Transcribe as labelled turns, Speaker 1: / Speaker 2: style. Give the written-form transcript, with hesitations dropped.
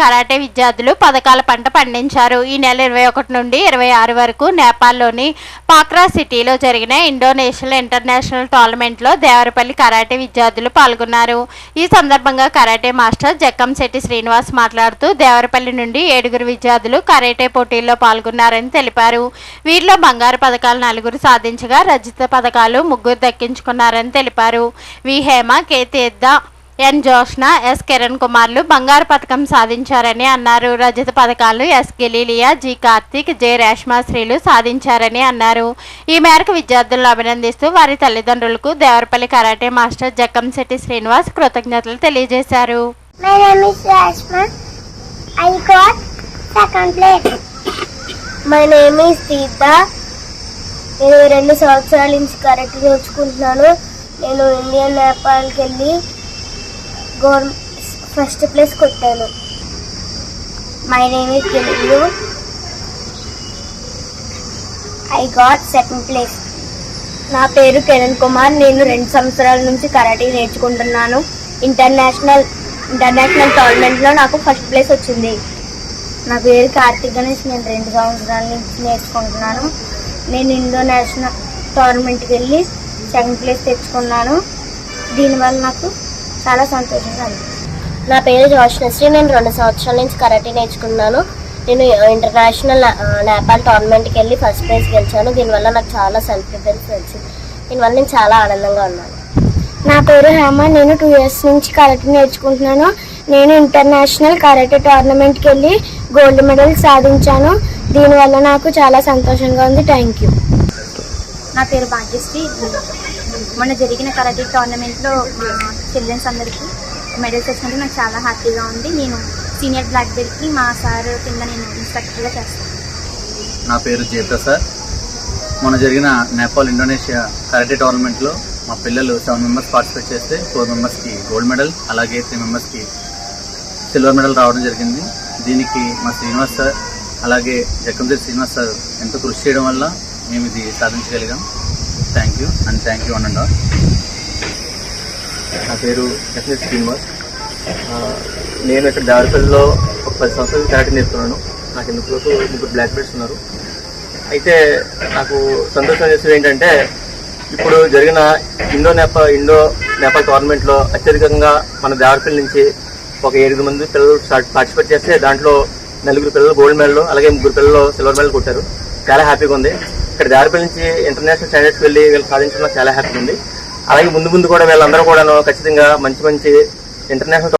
Speaker 1: Karate విద్యార్థులు పథకాల పంట పండించారు. ఈ నెల 21 నుండి 26 వరకు నేపాల్లోని పాక్రా సిటీలో జరిగిన ఇండోనేషియల్ ఇంటర్నేషనల్ టోర్నమెంట్లో దేవరపల్లి కరాటే విద్యార్థులు పాల్గొన్నారు. ఈ సందర్భంగా కరాటే మాస్టర్ జక్కంశెట్టి శ్రీనివాస్ మాట్లాడుతూ దేవరపల్లి నుండి 7 విద్యార్థులు కరాటే పోటీల్లో పాల్గొన్నారని తెలిపారు. వీరిలో బంగారు పథకాలు 4 సాధించగా రజత పథకాలు 3 దక్కించుకున్నారని తెలిపారు. వి హేమ, కె తీర్థ, ఎన్ జోష్న, ఎస్ కిరణ్ కుమార్లు బంగారు పథకం సాధించారని అన్నారు. రజత పథకాలు ఎస్ గెలీలియా, జి కార్తిక్, జె రేష్మాశ్రీలు సాధించారని అన్నారు. ఈ మేరకు విద్యార్థులను అభినందిస్తూ వారి తల్లిదండ్రులకు దేవరపల్లి కరాటే మాస్టర్ జక్కంశెట్టి శ్రీనివాస్ కృతజ్ఞతలు తెలియజేశారు.
Speaker 2: నేను 2 సంవత్సరాల నుంచి కరాటే నేర్చుకుంటున్నాను. నేను ఇండియా నేపాల్కి వెళ్ళి ఫస్ట్ ప్లేస్ కొట్టాను. My name is Gillu. I got second place. నా పేరు కిరణ్ కుమార్. నేను 2 సంవత్సరాల నుంచి కరాటే నేర్చుకుంటున్నాను. ఇంటర్నేషనల్ టోర్నమెంట్లో నాకు ఫస్ట్ ప్లేస్ వచ్చింది. నా పేరు కార్తిక్ గణేష్. నేను 2 సంవత్సరాల నుంచి నేర్చుకుంటున్నాను. నేను ఇంటర్నేషనల్ టోర్నమెంట్కి వెళ్ళి సెకండ్ ప్లేస్ తెచ్చుకున్నాను. దీనివల్ల నాకు చాలా సంతోషంగా ఉంది. నా పేరు జోష్నశ్రీ. నేను 2 సంవత్సరాల నుంచి కరాటే నేర్చుకున్నాను. నేను ఇంటర్నేషనల్ నేపాల్ టోర్నమెంట్కి వెళ్ళి ఫస్ట్ ప్రైజ్ గెలిచాను. దీనివల్ల నాకు చాలా సెల్ఫ్ డిఫెన్స్ వచ్చింది. దీనివల్ల నేను చాలా ఆనందంగా ఉన్నాను. నా పేరు హేమ. నేను 2 ఇయర్స్ నుంచి కరాటే నేర్చుకుంటున్నాను. నేను ఇంటర్నేషనల్ కరాటే టోర్నమెంట్కి వెళ్ళి గోల్డ్ మెడల్ సాధించాను. దీనివల్ల నాకు చాలా సంతోషంగా ఉంది. Thank you.
Speaker 3: నా పేరు భాగ్యశ్రీ. మొన్న జరిగిన కరాటే టోర్నమెంట్లో మా చిల్డ్రన్స్ అందరికీ మెడల్స్ వచ్చినందుకు నాకు చాలా హ్యాపీగా ఉంది. నేను సీనియర్ బ్లాక్ బెల్ట్కి మా సార్ కింద నేను ఇన్స్ట్రక్టర్గా చేస్తాను.
Speaker 4: నా పేరు జయప్రసాద్. మొన్న జరిగిన నేపాల్ ఇండోనేషియా కరాటే టోర్నమెంట్లో మా పిల్లలు 7 మెంబర్స్ పార్టిసిపేట్ చేస్తే 4 మెంబర్స్కి గోల్డ్ మెడల్, అలాగే 3 మెంబర్స్కి సిల్వర్ మెడల్ రావడం జరిగింది. దీనికి మా శ్రీనివాస్ సార్ అలాగే జక్కంశెట్టి శ్రీనివాస్ సార్ ఎంతో కృషి చేయడం వల్ల మేము ఇది సాధించగలిగాం. Thank you one and all.
Speaker 5: నా పేరు జక్కంశెట్టి శ్రీనివాస్. నేను ఇక్కడ దేవరపల్లిలో ఒక 10 సంవత్సరాలు కరాటే నేర్చుకున్నాను. నాకు ఇందులోకి 3 బ్లాక్ బెల్ట్స్ ఉన్నారు. అయితే నాకు సంతోషం చేసేది ఏంటంటే ఇప్పుడు జరిగిన ఇండో నేపాల్ టోర్నమెంట్లో అత్యధికంగా మన దేవరపల్లి నుంచి ఒక 7 మంది పిల్లలు పార్టిసిపేట్ చేస్తే దాంట్లో 4 పిల్లలు గోల్డ్ మెడల్, అలాగే 3 పిల్లలు సిల్వర్ మెడల్ కొట్టారు. చాలా హ్యాపీగా ఉంది. ఇక్కడ దేవరపల్లి నుంచి ఇంటర్నేషనల్ స్టాండర్డ్స్ వెళ్ళి వీళ్ళు సాధించడం చాలా హ్యాపీగా ఉంది. అలాగే ముందు కూడా వీళ్ళందరూ కూడా ఖచ్చితంగా మంచి ఇంటర్నేషనల్